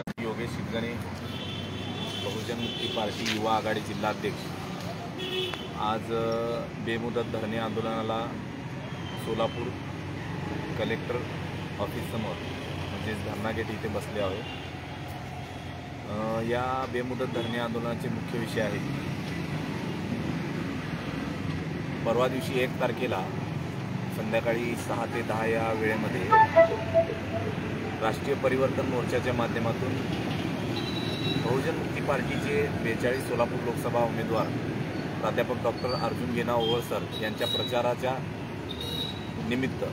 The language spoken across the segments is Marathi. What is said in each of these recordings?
योगेश शिटगणे, बहुजन मुक्ती पार्टी युवा आघाडी जिल्हाध्यक्ष, आज बेमुदत धरणे आंदोलनाला सोलापूर कलेक्टर ऑफिससमोर म्हणजेच धरणा गेट इथे बसले आहोत। या बेमुदत धरणे आंदोलनाचे मुख्य विषय आहे परवा दिवशी 1 तारखेला संध्याकाळी 6 ते 10 या वेळेमध्ये राष्ट्रीय परिवर्तन मोर्चाच्या माध्यमातून बहुजन मुक्ती पार्टीचे 42 सोलापूर लोकसभा उमेदवार प्राध्यापक डॉक्टर अर्जुन गेना ओवळसर यांच्या प्रचाराच्या निमित्त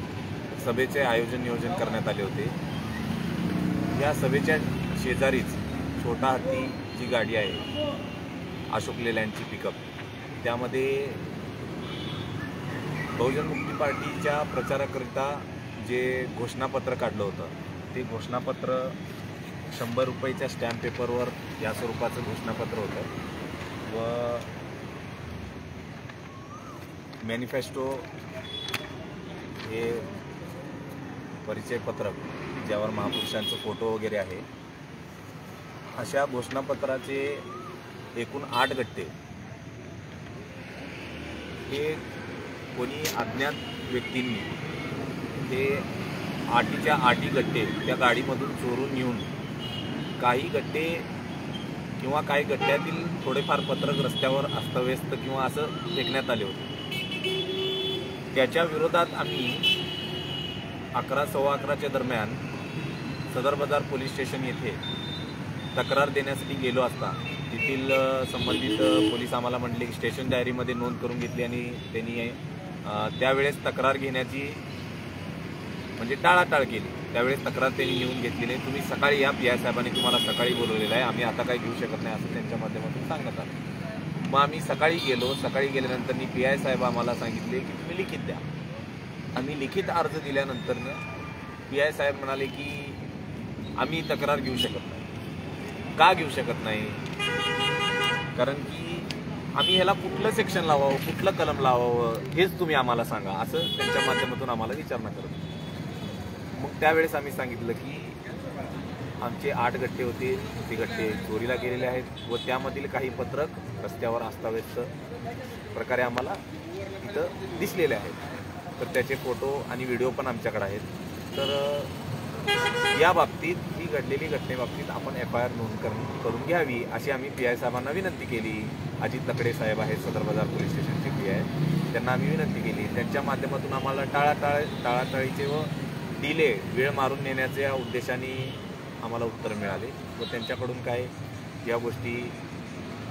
सभेचे नियोजन करण्यात आले होते। या सभेच्या शेजारीच छोटा हत्ती जी गाडी आहे अशोक लेलँडची पिकअप, त्यामध्ये बहुजन मुक्ती पार्टीच्या प्रचाराकरिता जे घोषणापत्र काढलं होतं ते घोषणापत्र 100 रुपयाच्या स्टॅम्प पेपरवर या स्वरूपाचं घोषणापत्र होतं व मॅनिफेस्टो हे परिचयपत्रक ज्यावर महापुरुषांचे फोटो वगैरे आहे। अशा घोषणापत्राचे एकूण 8 गट्टे हे कोणी अज्ञात व्यक्तींनी हे 8 गट्टे त्या गाडीमधून चोरून नेऊन काही गट्टे किंवा काही गट्ट्यातील थोडेफार पत्रक रस्त्यावर अस्तव्यस्त किंवा असं फेकण्यात आले होते। त्याच्या विरोधात आम्ही 11:15 दरम्यान सदर बाजार पोलीस स्टेशन येथे तक्रार देण्यासाठी गेलो असता तेथील संबंधित पोलीस आम्हाला म्हटले की स्टेशन डायरीमध्ये नोंद करून घेतली आणि त्यांनी त्यावेळेस तक्रार घेण्याची म्हणजे टाळाटाळ केली। त्यावेळेस तक्रार त्यांनी घेऊन घेतली नाही। तुम्ही सकाळी या, PI साहेबांनी तुम्हाला सकाळी बोलवलेलं आहे, आम्ही आता काही घेऊ शकत नाही असं त्यांच्या माध्यमातून सांगण्यात आलं। मग आम्ही सकाळी गेलो। सकाळी गेल्यानंतर PI साहेब आम्हाला सांगितले की तुम्ही लिखित द्या। आम्ही लिखित अर्ज दिल्यानंतर PI साहेब म्हणाले की आम्ही तक्रार घेऊ शकत नाही। का घेऊ शकत नाही? कारण की आम्ही ह्याला कुठलं सेक्शन लावावं, कुठलं कलम लावावं हेच तुम्ही आम्हाला सांगा असं त्यांच्या माध्यमातून आम्हाला विचारणा करत। मग त्यावेळेस आम्ही सांगितलं की आमचे 8 गट्टे होते, ते गट्टे चोरीला गेलेले आहेत व त्यामधील काही पत्रक रस्त्यावर अस्ताव्यस्त प्रकारे आम्हाला इथं दिसलेले आहेत, तर त्याचे फोटो आणि व्हिडिओ पण आमच्याकडे आहेत। तर या बाबतीत ही घडलेली घटनेबाबतीत आपण FIR नोंद करून घ्यावी अशी आम्ही PI साहेबांना विनंती केली। अजित तकडे साहेब आहेत सदर बाजार पोलीस स्टेशनचे PI, त्यांना आम्ही विनंती केली। त्यांच्या माध्यमातून आम्हाला टाळाटाळीचे व डिले वेळ मारून नेण्याच्या उद्देशाने आम्हाला उत्तर मिळाले व त्यांच्याकडून काय या गोष्टी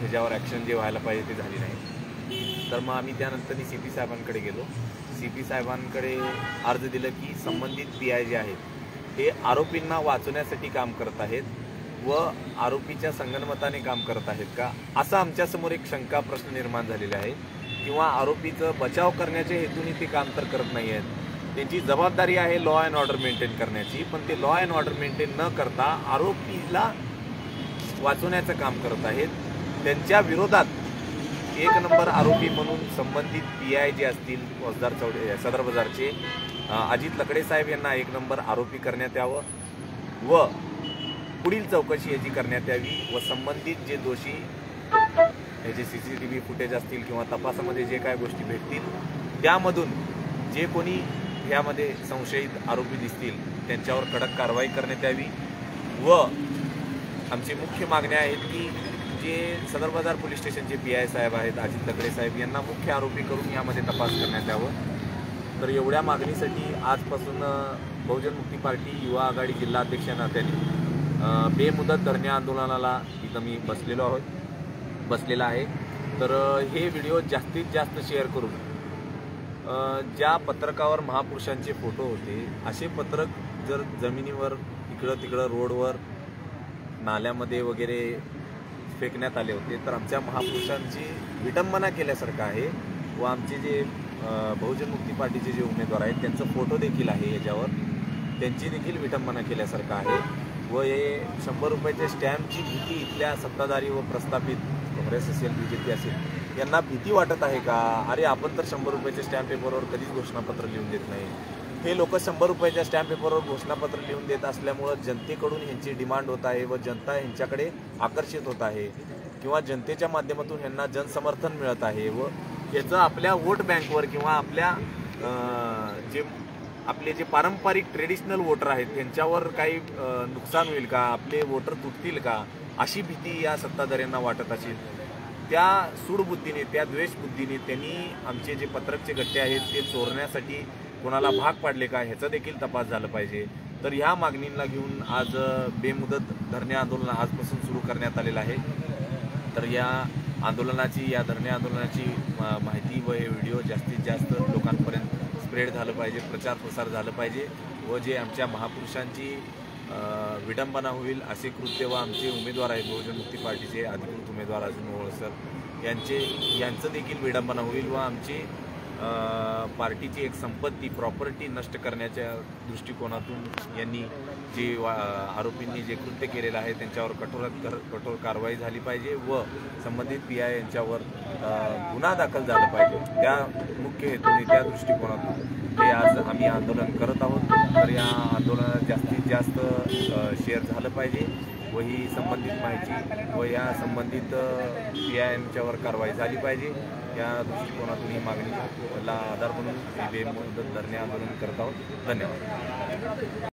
ह्याच्यावर ॲक्शन जे व्हायला पाहिजे ते झाली नाही। तर मग आम्ही त्यानंतर CP साहेबांकडे गेलो। CP साहेबांकडे अर्ज दिलं की संबंधित PI जे आहेत हे आरोपींना वाचवण्यासाठी काम करत आहेत व आरोपीच्या संगनमताने काम करत आहेत का असं आमच्यासमोर एक शंका प्रश्न निर्माण झालेला आहे, किंवा आरोपीचं बचाव करण्याच्या हेतूने ते काम तर करत नाही आहेत। त्यांची जबाबदारी आहे लॉ अँड ऑर्डर मेंटेन करण्याची, पण ते लॉ अँड ऑर्डर मेंटेन न करता आरोपीला वाचवण्याचं काम करत आहेत। त्यांच्या विरोधात 1 नंबर आरोपी म्हणून संबंधित PI जे असतील सदर बाजारचे अजित तकडे साहेब यांना 1 नंबर आरोपी करण्यात यावं व पुढील चौकशी याची करण्यात यावी व संबंधित जे दोषी याचे CCTV फुटेज असतील किंवा तपासामध्ये जे काय गोष्टी भेटतील त्यामधून जे कोणी यामध्ये संशयित आरोपी दिसतील त्यांच्यावर कडक कारवाई करण्यात यावी व आमची मुख्य मागण्या आहेत की जे सदर बाजार पोलीस स्टेशनचे PI साहेब आहेत अजित तकडे साहेब यांना मुख्य आरोपी करून यामध्ये तपास करण्यात यावं। तर एवढ्या मागणीसाठी आजपासून बहुजन मुक्ती पार्टी युवा आघाडी जिल्हाध्यक्ष नात्याने बेमुदत धरणे आंदोलनाला इथं मी बसलेला आहे। तर हे व्हिडिओ जास्तीत जास्त शेअर करून ज्या पत्रकावर महापुरुषांचे फोटो होते असे पत्रक जर जमिनीवर इकडं तिकडं रोडवर नाल्यामध्ये वगैरे फेकण्यात आले होते तर आमच्या महापुरुषांची विटंबना केल्यासारखं आहे व आमचे जे बहुजन मुक्ती पार्टीचे जे उमेदवार आहेत त्यांचा फोटो देखील आहे याच्यावर, त्यांची देखील विटंबना केल्यासारखं आहे व हे 100 रुपयाच्या स्टॅम्पची भीती इथल्या सत्ताधारी व प्रस्थापित काँग्रेस असेल BJP असेल यांना भीती वाटत आहे का? अरे आपण तर 100 रुपयाच्या स्टॅम्प पेपरवर कधीच घोषणापत्र लिहून देत नाही, हे लोक 100 रुपयाच्या स्टॅम्प पेपरवर घोषणापत्र लिहून देत असल्यामुळं जनतेकडून ह्यांची डिमांड होत आहे व जनता ह्यांच्याकडे आकर्षित होत आहे किंवा जनतेच्या माध्यमातून ह्यांना जनसमर्थन मिळत आहे व याचं आपल्या वोट बँकवर किंवा आपल्या आपले जे पारंपरिक ट्रेडिशनल वोटर आहेत त्यांच्यावर काही नुकसान होईल का, आपले वोटर तुटतील का, अशी भीती या सत्ताधाऱ्यांना वाटत असेल. त्या सूडबुद्धीने, त्या द्वेषबुद्धीने त्यांनी आमचे जे पत्रकचे गट्टे आहेत ते चोरण्यासाठी कोणाला भाग पाडले का ह्याचा देखील तपास झाला पाहिजे. तर ह्या मागणींना घेऊन आज बेमुदत धरणे आंदोलन आजपासून सुरू करण्यात आलेलं आहे. तर या आंदोलनाची, या धरणे आंदोलनाची माहिती व हे व्हिडिओ जास्तीत जास्त लोकांपर्यंत स्प्रेड झालं पाहिजे, प्रचार प्रसार झालं पाहिजे व जे आमच्या महापुरुषांची विडंबना होईल असे कृत्य व आमचे उमेदवार आहेत बहुजन मुक्ती पार्टीचे अधिकृत उमेदवार अर्जुन मोहोळ सर यांचं देखील विडंबना होईल व आमची पार्टीची एक संपत्ती, प्रॉपर्टी नष्ट करण्याच्या दृष्टिकोनातून यांनी जे आरोपींनी जे कृत्य केलेलं आहे त्यांच्यावर कठोर कारवाई झाली पाहिजे व संबंधित PI यांच्यावर गुन्हा दाखल झाला पाहिजे. त्या मुख्य हेतूने, त्या दृष्टिकोनातून हे आज आम्ही आंदोलन करत आहोत. तर या आंदोलनात जास्तीत जास्त शेअर झालं पाहिजे व ही संबंधित माहिती व या संबंधित PI यांच्यावर कारवाई झाली पाहिजे. या दृष्टिकोनातून ही मागणीला आधार म्हणून बेमुदत धरणे आंदोलन करत आहोत. धन्यवाद.